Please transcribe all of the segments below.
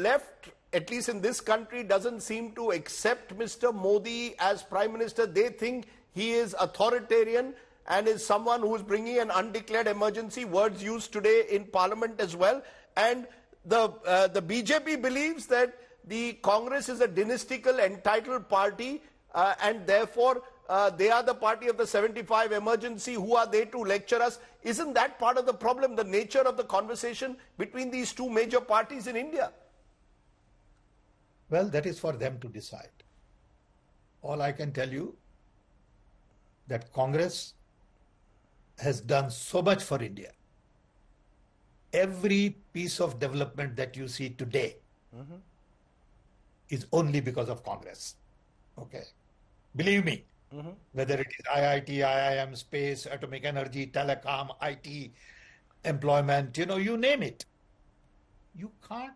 left, at least in this country, doesn't seem to accept Mr. Modi as Prime Minister. They think he is authoritarian and is someone who is bringing an undeclared emergency, words used today in Parliament as well. And the BJP believes that the Congress is a dynastical, entitled party, and therefore they are the party of the 75 emergency. Who are they to lecture us? Isn't that part of the problem, the nature of the conversation between these two major parties in India? Well, that is for them to decide. All I can tell you that Congress has done so much for India. Every piece of development that you see today is only because of Congress. Okay. Believe me, whether it is IIT, IIM, space, atomic energy, telecom, IT, employment, you name it. You can't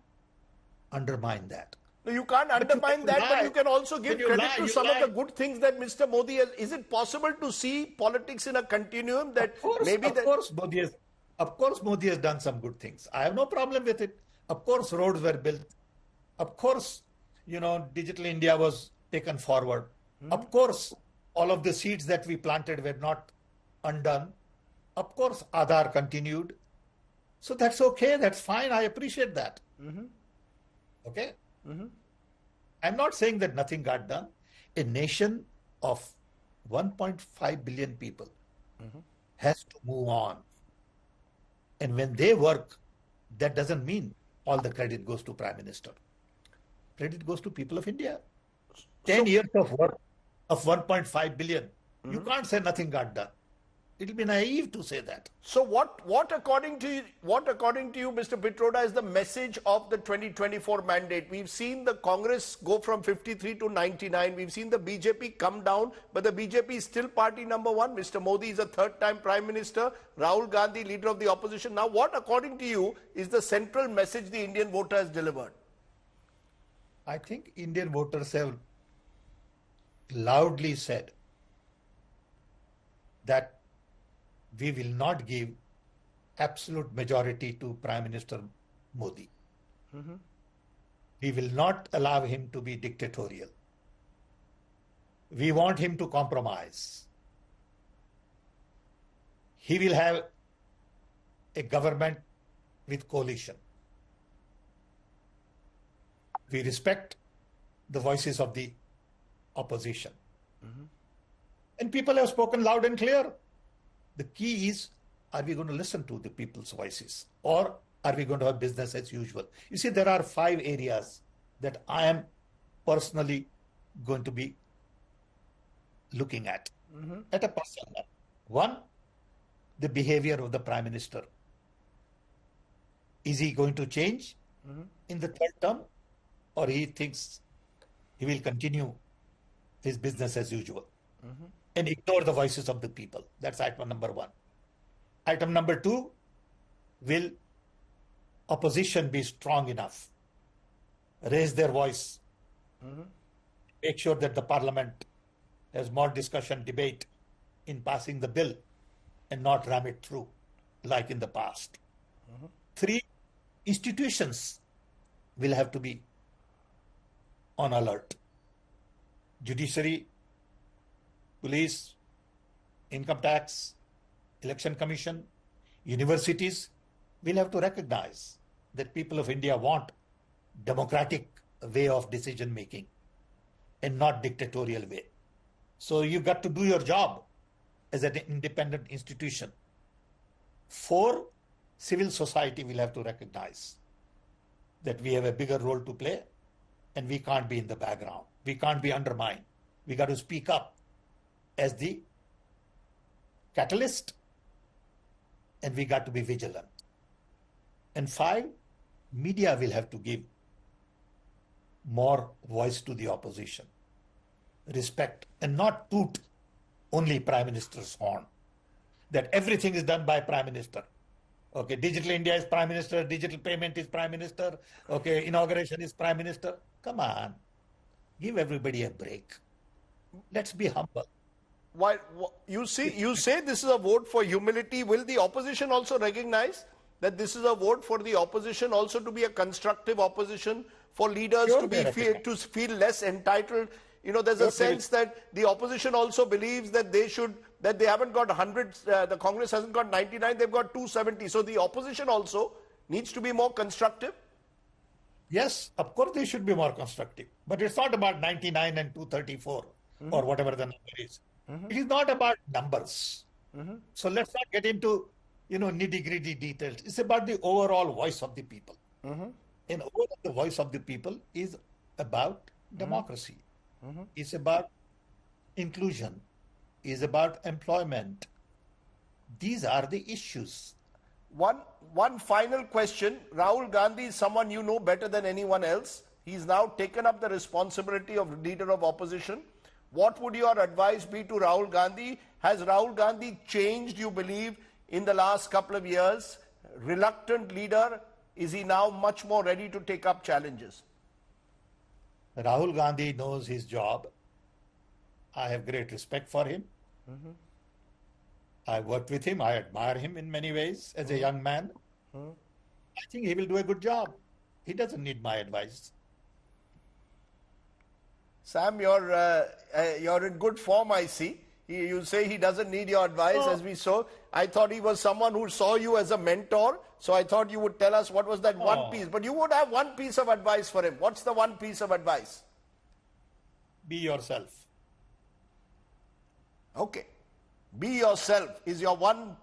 undermine that. No, you can't undermine that, but you can also give credit to some of the good things that Mr. Modi has. Is it possible to see politics in a continuum that Of course, Modi has done some good things. I have no problem with it. Of course, roads were built. Of course, Digital India was taken forward. Of course, all of the seeds that we planted were not undone. Of course, Aadhaar continued. So that's okay. That's fine. I appreciate that. Okay? I'm not saying that nothing got done. A nation of 1.5 billion people has to move on. And when they work, that doesn't mean all the credit goes to Prime Minister. Credit goes to people of India. 10 years of work of 1.5 billion. You can't say nothing got done. It will be naive to say that. So what according to you, Mr. Pitroda, is the message of the 2024 mandate? We've seen the Congress go from 53 to 99. We've seen the BJP come down, but the BJP is still party number one. Mr. Modi is a third-time Prime Minister. Rahul Gandhi, leader of the opposition. Now, what, according to you, is the central message the Indian voter has delivered? I think Indian voters have loudly said that we will not give absolute majority to Prime Minister Modi. We will not allow him to be dictatorial. We want him to compromise. He will have a government with coalition. We respect the voices of the opposition. And people have spoken loud and clear. The key is, are we going to listen to the people's voices, or are we going to have business as usual? You see, there are 5 areas that I am personally going to be looking at a personal level. One, the behavior of the Prime Minister. Is he going to change in the third term, or he thinks he will continue his business as usual and ignore the voices of the people? That's item number 1. Item number 2, will opposition be strong enough, raise their voice, make sure that the parliament has more discussion, debate in passing the bill and not ram it through like in the past. 3, institutions will have to be on alert. Judiciary, police, income tax, election commission, universities will have to recognize that people of India want democratic way of decision making and not dictatorial way. So you got to do your job as an independent institution. 4, civil society will have to recognize that we have a bigger role to play and we can't be in the background. We can't be undermined. We got to speak up as the catalyst, and we got to be vigilant. And 5, media will have to give more voice to the opposition, respect, and not toot only Prime Minister's horn, that everything is done by Prime Minister. Okay, Digital India is Prime Minister, digital payment is Prime Minister, okay, inauguration is Prime Minister. Come on, give everybody a break. Let's be humble. While you say this is a vote for humility, will the opposition also recognize that this is a vote for the opposition also to be a constructive opposition, for leaders Sure, to they recognize. to feel less entitled? You know, there's a sense that the opposition also believes that they haven't got 100, the Congress hasn't got 99, they've got 270. So the opposition also needs to be more constructive. Yes, of course they should be more constructive. But it's not about 99 and 234 or whatever the number is. It is not about numbers. So let's not get into, nitty-gritty details. It's about the overall voice of the people. And overall the voice of the people is about democracy. It's about inclusion. It's about employment. These are the issues. One final question. Rahul Gandhi is someone you know better than anyone else. He's now taken up the responsibility of leader of opposition. What would your advice be to Rahul Gandhi? Has Rahul Gandhi changed, you believe, in the last couple of years? Reluctant leader, is he now much more ready to take up challenges? Rahul Gandhi knows his job. I have great respect for him. I worked with him. I admire him in many ways as a young man. I think he will do a good job. He doesn't need my advice. Sam, you're in good form, I see. You say he doesn't need your advice, as we saw. I thought he was someone who saw you as a mentor, so I thought you would tell us what was that one piece. But you would have one piece of advice for him. What's the one piece of advice? Be yourself. Okay. Be yourself is your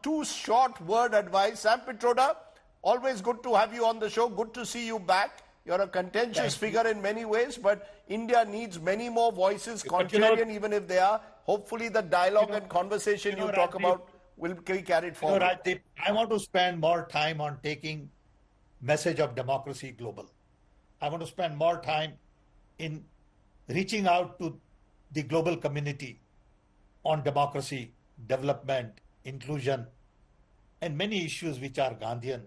two short word advice. Sam Pitroda, always good to have you on the show. Good to see you back. You're a contentious figure in many ways, but India needs many more voices, contrarian even if they are. Hopefully the dialogue and conversation you talk about will be carried forward. Rajdeep, I want to spend more time on taking message of democracy global. I want to spend more time in reaching out to the global community on democracy, development, inclusion, and many issues which are Gandhian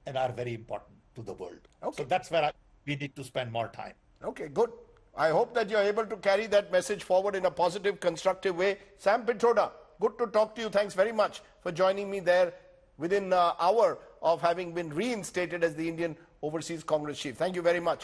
and are very important to the world. Okay. So that's where we need to spend more time. Okay, good. I hope that you're able to carry that message forward in a positive, constructive way. Sam Pitroda, good to talk to you. Thanks very much for joining me there within an hour of having been reinstated as the Indian Overseas Congress Chief. Thank you very much.